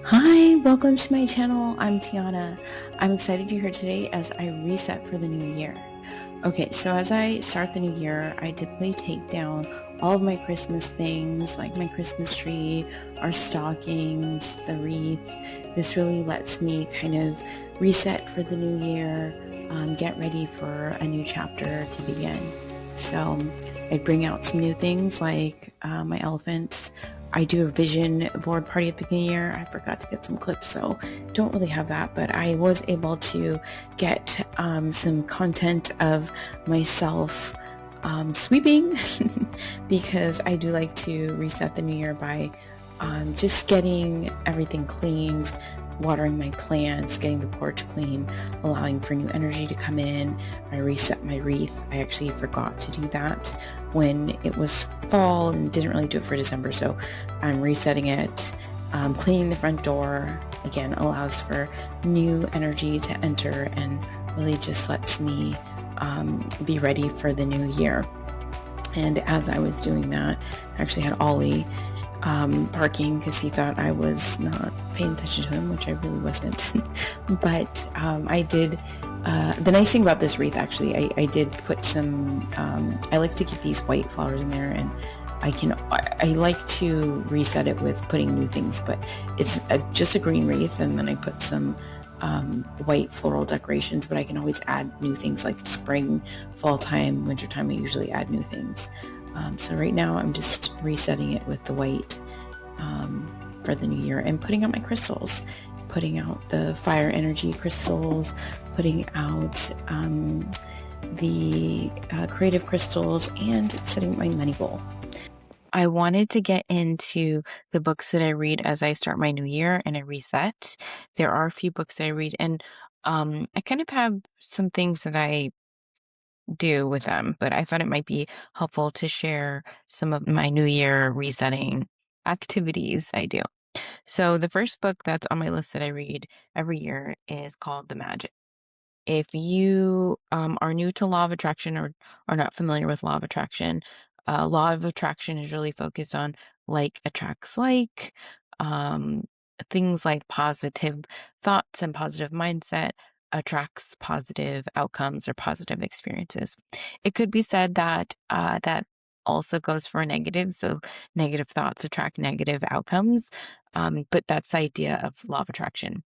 Hi, welcome to my channel. I'm Tiana. I'm excited you're here today as I reset for the new year. Okay, so as I start the new year, I typically take down all of my Christmas things like my Christmas tree, our stockings, the wreath. This really lets me kind of reset for the new year, get ready for a new chapter to begin. So I bring out some new things like my elephants. I do a vision board party at the beginning of the year. I forgot to get some clips, so don't really have that, but I was able to get some content of myself sweeping because I do like to reset the new year by just getting everything cleaned, watering my plants, getting the porch clean, allowing for new energy to come in. I reset my wreath. I actually forgot to do that when it was fall and didn't really do it for December, so I'm resetting it. Cleaning the front door, again, allows for new energy to enter and really just lets me be ready for the new year. And as I was doing that, I actually had Ollie barking because he thought I was not paying attention to him, which I really wasn't. But I did. The nice thing about this wreath, actually, I did put some. I like to keep these white flowers in there, and I like to reset it with putting new things. But it's just a green wreath, and then I put some white floral decorations. But I can always add new things like spring, fall time, winter time. I usually add new things. So right now I'm just resetting it with the white for the new year and putting out my crystals, putting out the fire energy crystals, putting out the creative crystals, and setting my money bowl. I wanted to get into the books that I read as I start my new year and I reset. There are a few books I read, and I kind of have some things that I do with them, but I thought it might be helpful to share some of my New Year resetting activities I do. So, the first book that's on my list that I read every year is called The Magic. If you are new to law of attraction or are not familiar with law of attraction, law of attraction is really focused on like attracts like, um, things like positive thoughts and positive mindset attracts positive outcomes or positive experiences. It could be said that that also goes for negative, so negative thoughts attract negative outcomes, but that's the idea of law of attraction.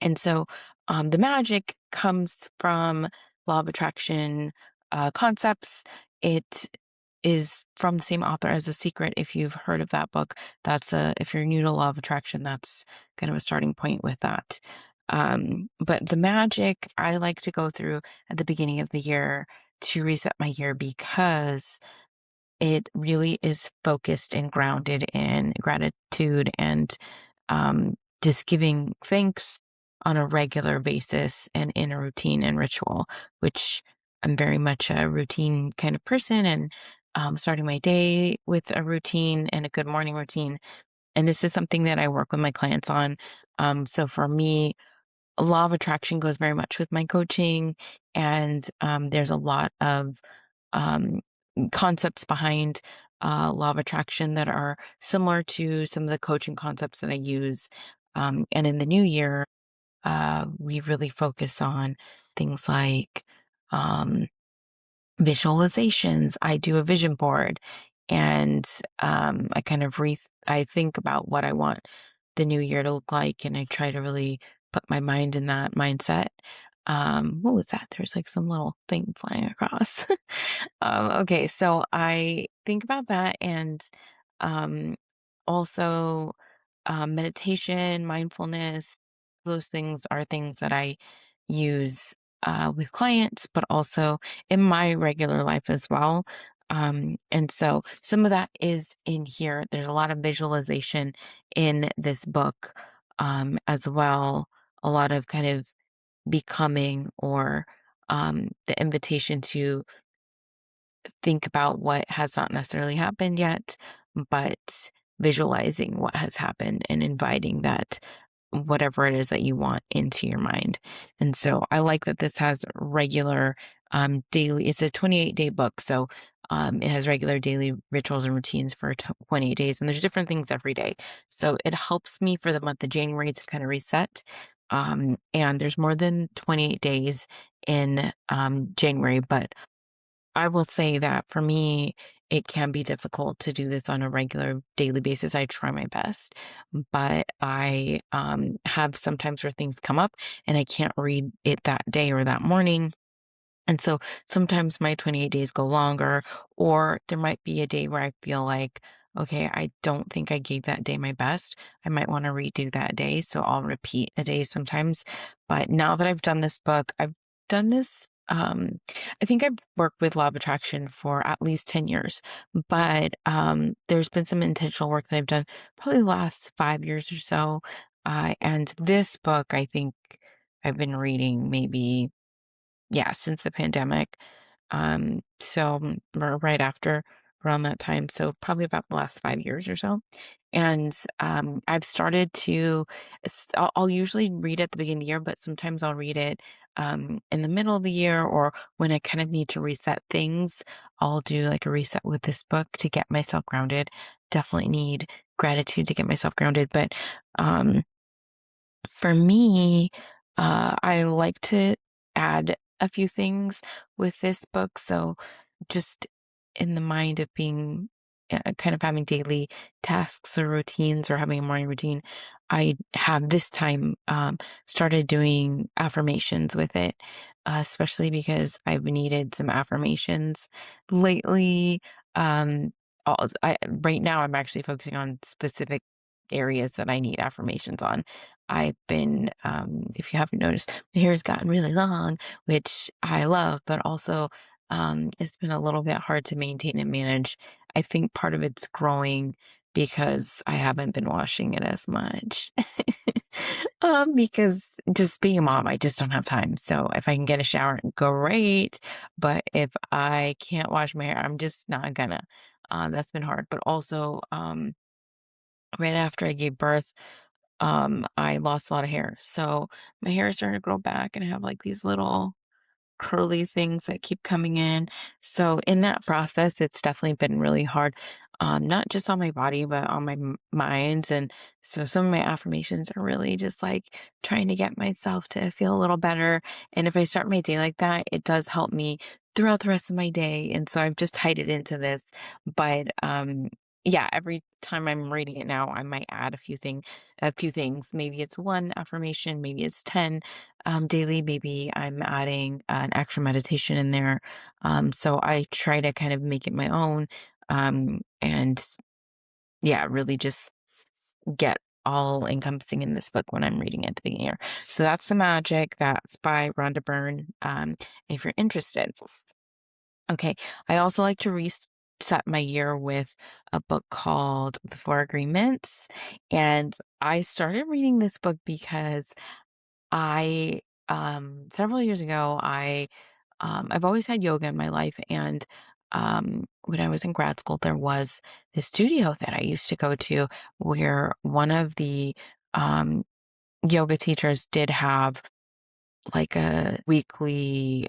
And so the magic comes from law of attraction concepts. It is from the same author as The Secret. If you've heard of that book, if you're new to law of attraction, that's kind of a starting point with that. But the magic I like to go through at the beginning of the year to reset my year because it really is focused and grounded in gratitude and just giving thanks on a regular basis and in a routine and ritual, which I'm very much a routine kind of person and starting my day with a routine and a good morning routine. And this is something that I work with my clients on. So for me, law of attraction goes very much with my coaching, and there's a lot of um, concepts behind law of attraction that are similar to some of the coaching concepts that I use. And in the new year, we really focus on things like um, visualizations. I do a vision board, and I think about what I want the new year to look like, and I try to really put my mind in that mindset. What was that? There's like some little thing flying across. Okay, so I think about that, and um, also meditation, mindfulness. Those things are things that I use with clients, but also in my regular life as well. And so some of that is in here. There's a lot of visualization in this book as well. A lot of kind of becoming or the invitation to think about what has not necessarily happened yet, but visualizing what has happened and inviting that whatever it is that you want into your mind. And so I like that this has regular daily, it's a 28-day book. So It has regular daily rituals and routines for 28 days, and there's different things every day. So it helps me for the month of January to kind of reset. And there's more than 28 days in January, but I will say that for me, it can be difficult to do this on a regular daily basis. I try my best, but I have sometimes where things come up and I can't read it that day or that morning. And so sometimes my 28 days go longer, or there might be a day where I feel like, okay, I don't think I gave that day my best. I might want to redo that day. So I'll repeat a day sometimes. But now that I've done this book, I've done this. I think I've worked with law of attraction for at least 10 years, but there's been some intentional work that I've done probably the last 5 years or so. And this book, I think I've been reading maybe yeah, since the pandemic. Right after around that time, so probably about the last 5 years or so. And, I've started to I'll usually read at the beginning of the year, but sometimes I'll read it, in the middle of the year or when I kind of need to reset things. I'll do like a reset with this book to get myself grounded. Definitely need gratitude to get myself grounded, but, um for me, I like to add a few things with this book. So, just in the mind of being kind of having daily tasks or routines or having a morning routine, I have this time started doing affirmations with it, especially because I've needed some affirmations lately. Um, right now, I'm actually focusing on specific areas that I need affirmations on. I've been, if you haven't noticed, my hair's gotten really long, which I love, but also it's been a little bit hard to maintain and manage. I think part of it's growing because I haven't been washing it as much. Because just being a mom, I just don't have time. So if I can get a shower, great. But if I can't wash my hair, I'm just not gonna. That's been hard. But also, right after I gave birth, I lost a lot of hair. So my hair is starting to grow back and I have like these little curly things that keep coming in. So in that process, it's definitely been really hard, not just on my body, but on my mind. And so some of my affirmations are really just like trying to get myself to feel a little better. And if I start my day like that, it does help me throughout the rest of my day. And so I've just tied it into this. But yeah, every time I'm reading it now, I might add a few things. Maybe it's one affirmation, maybe it's 10 daily. Maybe I'm adding an extra meditation in there. So I try to kind of make it my own. And yeah, really just get all encompassing in this book when I'm reading it at the beginning here. So that's The Magic. That's by Rhonda Byrne. If you're interested. Okay. I also like to reset my year with a book called The Four Agreements. And I started reading this book because I several years ago I've always had yoga in my life and when I was in grad school there was this studio that I used to go to where one of the um yoga teachers did have like a weekly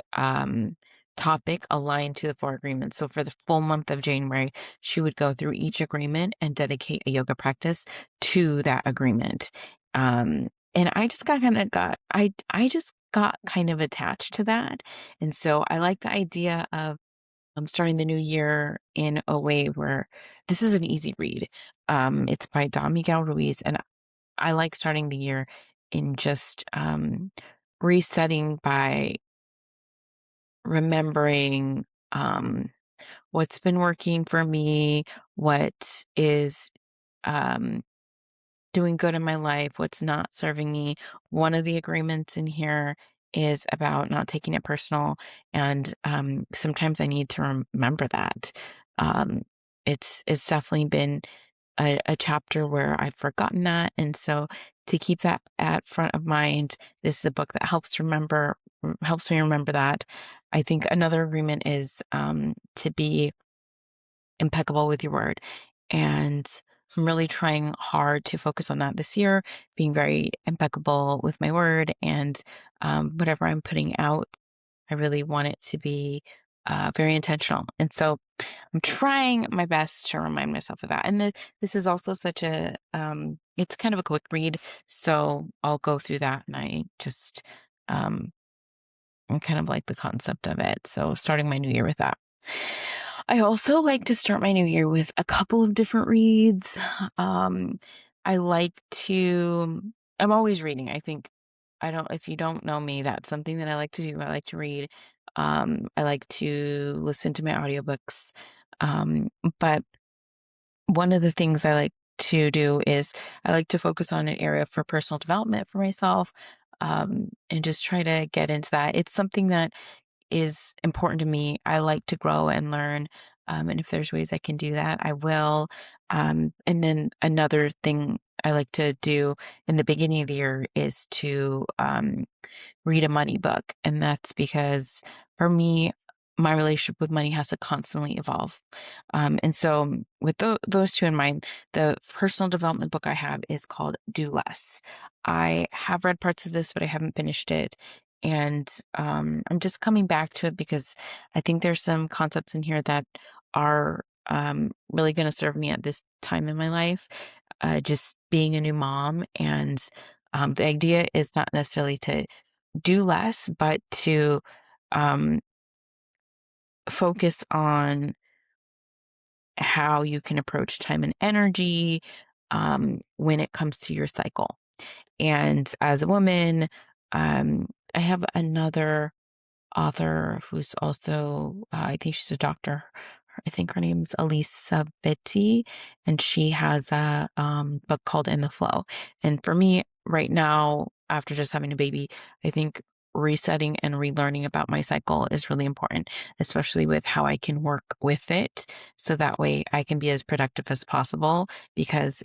topic aligned to the four agreements. So for the full month of January, she would go through each agreement and dedicate a yoga practice to that agreement. And I just I just got kind of attached to that. And so I like the idea of starting the new year in a way where this is an easy read. It's by Don Miguel Ruiz, and I like starting the year in just resetting by remembering what's been working for me, what is um, doing good in my life, what's not serving me. One of the agreements in here is about not taking it personal. And sometimes I need to remember that. Um, it's definitely been a chapter where I've forgotten that. And so to keep that at front of mind, this is a book that helps me remember that. I think another agreement is to be impeccable with your word. And I'm really trying hard to focus on that this year, being very impeccable with my word and whatever I'm putting out, I really want it to be very intentional. And so I'm trying my best to remind myself of that. And this is also such it's kind of a quick read. So I'll go through that and um, I kind of like the concept of it. So starting my new year with that. I also like to start my new year with a couple of different reads. Um, I like to, I'm always reading. If you don't know me, that's something that I like to do. I like to read. I like to listen to my audiobooks. Um, but one of the things I like to do is I like to focus on an area for personal development for myself, and just try to get into that. It's something that is important to me. I like to grow and learn. And if there's ways I can do that, I will. And then another thing I like to do in the beginning of the year is to read a money book. And that's because for me, my relationship with money has to constantly evolve. And so, with those two in mind, the personal development book I have is called Do Less. I have read parts of this, but I haven't finished it. And I'm just coming back to it because I think there's some concepts in here that are really going to serve me at this time in my life. Just being a new mom. And the idea is not necessarily to do less, but to um, focus on how you can approach time and energy when it comes to your cycle. And as a woman, I have another author who's also, I think she's a doctor. I think her name's Elisa Vitti, and she has a book called In the Flow. And for me, right now, after just having a baby, I think resetting and relearning about my cycle is really important, especially with how I can work with it. So that way I can be as productive as possible because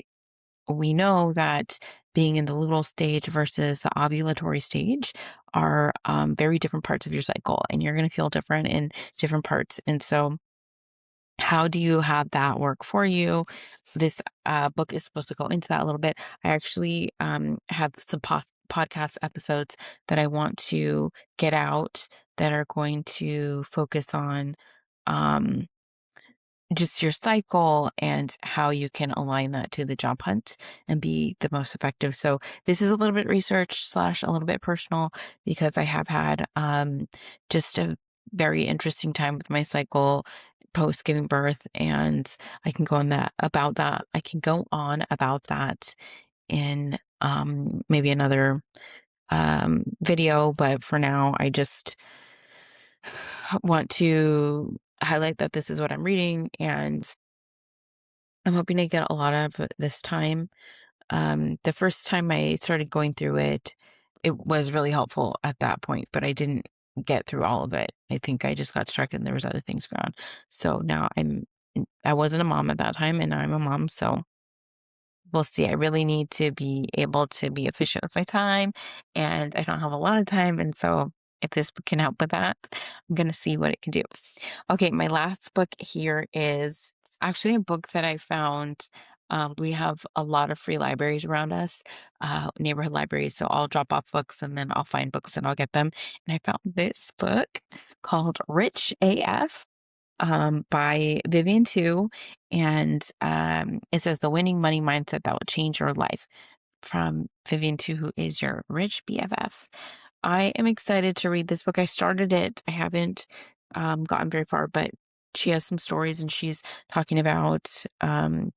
we know that being in the luteal stage versus the ovulatory stage are very different parts of your cycle, and you're going to feel different in different parts. And so, how do you have that work for you? This book is supposed to go into that a little bit. I actually have some podcast episodes that I want to get out that are going to focus on. Um, just your cycle and how you can align that to the job hunt and be the most effective. So this is a little bit research slash a little bit personal because I have had just a very interesting time with my cycle post giving birth, and I can go on that about that. I can go on about that in maybe another video, but for now I just want to highlight that this is what I'm reading, and I'm hoping to get a lot of it this time. The first time I started going through it, it was really helpful at that point, but I didn't get through all of it. I think I just got distracted and there was other things going on. So now I wasn't a mom at that time and now I'm a mom. So we'll see. I really need to be able to be efficient with my time, and I don't have a lot of time. And so, if this book can help with that, I'm going to see what it can do. Okay, my last book here is actually a book that I found. We have a lot of free libraries around us, neighborhood libraries. So I'll drop off books and then I'll find books and I'll get them. And I found this book called Rich AF by Vivian Tu, and it says the winning money mindset that will change your life from Vivian Tu, who is your rich BFF. I am excited to read this book. I started it. I haven't gotten very far, but she has some stories and she's talking about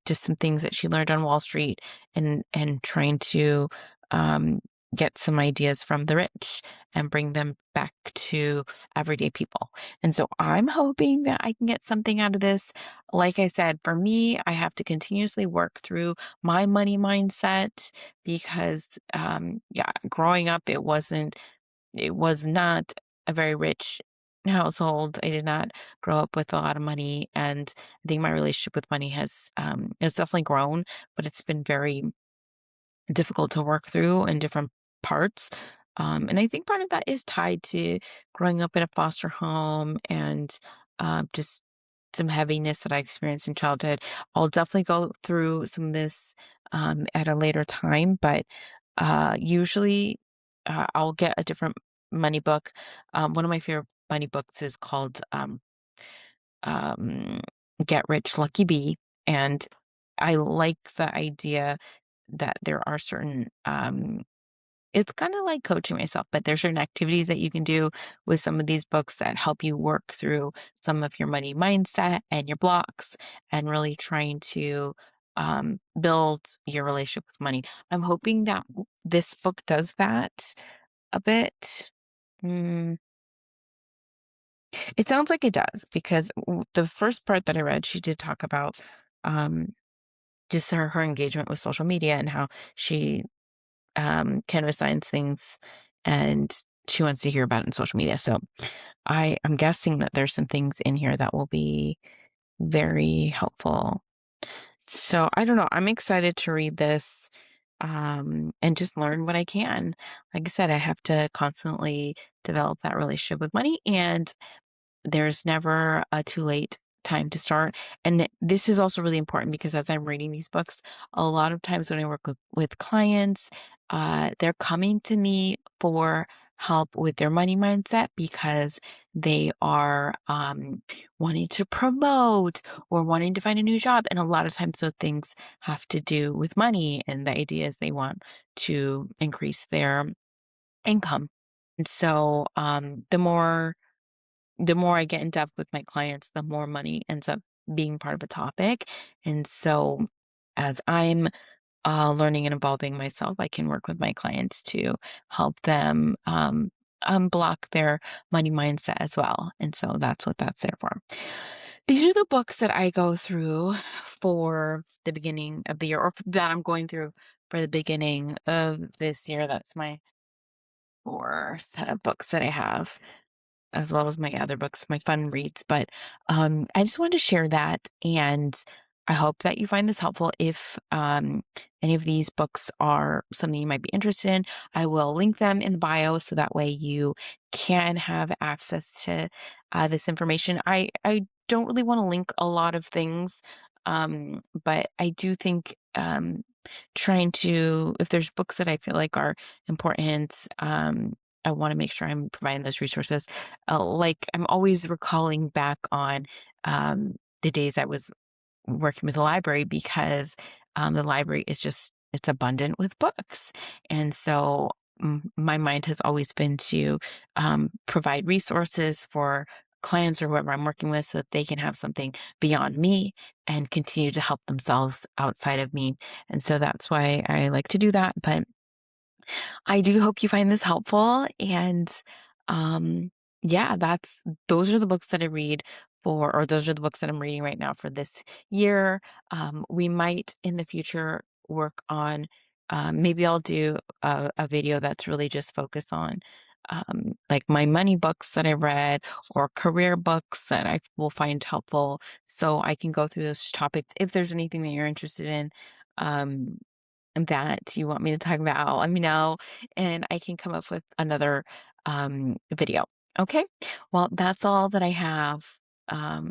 just some things that she learned on Wall Street and trying to um, get some ideas from the rich and bring them back to everyday people. And so I'm hoping that I can get something out of this. Like I said, for me, I have to continuously work through my money mindset because, yeah, growing up, it was not a very rich household. I did not grow up with a lot of money. And I think my relationship with money has definitely grown, but it's been very difficult to work through in different parts. And I think part of that is tied to growing up in a foster home and just some heaviness that I experienced in childhood. I'll definitely go through some of this at a later time, but usually I'll get a different money book. One of my favorite money books is called um, Get Rich Lucky Bee. And I like the idea that there are certain, it's kind of like coaching myself, but there's certain activities that you can do with some of these books that help you work through some of your money mindset and your blocks and really trying to build your relationship with money. I'm hoping that this book does that a bit. Mm, it sounds like it does because the first part that I read, she did talk about um, just her engagement with social media and how she kind of assigns things and she wants to hear about it in social media. So I'm guessing that there's some things in here that will be very helpful. So I don't know. I'm excited to read this and just learn what I can. Like I said, I have to constantly develop that relationship with money, and there's never a too late time to start. And this is also really important because as I'm reading these books, a lot of times when I work with clients, they're coming to me for help with their money mindset because they are wanting to promote or wanting to find a new job. And a lot of times those things have to do with money. And the idea is they want to increase their income. And so the more I get in depth with my clients, the more money ends up being part of a topic. And so as I'm learning and evolving myself, I can work with my clients to help them unblock their money mindset as well. And so that's what that's there for. These are the books that I go through for the beginning of the year, or that I'm going through for the beginning of this year. That's my 4 set of books that I have, as well as my other books, my fun reads. But I just wanted to share that. And I hope that you find this helpful. If any of these books are something you might be interested in, I will link them in the bio so that way you can have access to this information. I don't really want to link a lot of things, but I do think trying to, if there's books that I feel like are important, I want to make sure I'm providing those resources. Like I'm always recalling back on the days I was working with the library because the library is just, it's abundant with books. And so my mind has always been to provide resources for clients or whoever I'm working with so that they can have something beyond me and continue to help themselves outside of me. And so that's why I like to do that. But I do hope you find this helpful. And um, yeah, those are the books that I read for, or those are the books that I'm reading right now for this year. We might in the future work on, maybe I'll do a video that's really just focused on like my money books that I read or career books that I will find helpful. So I can go through those topics. If there's anything that you're interested in, um, that you want me to talk about, let me know and I can come up with another video. Okay. Well, that's all that I have.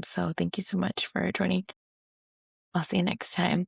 So thank you so much for joining. I'll see you next time.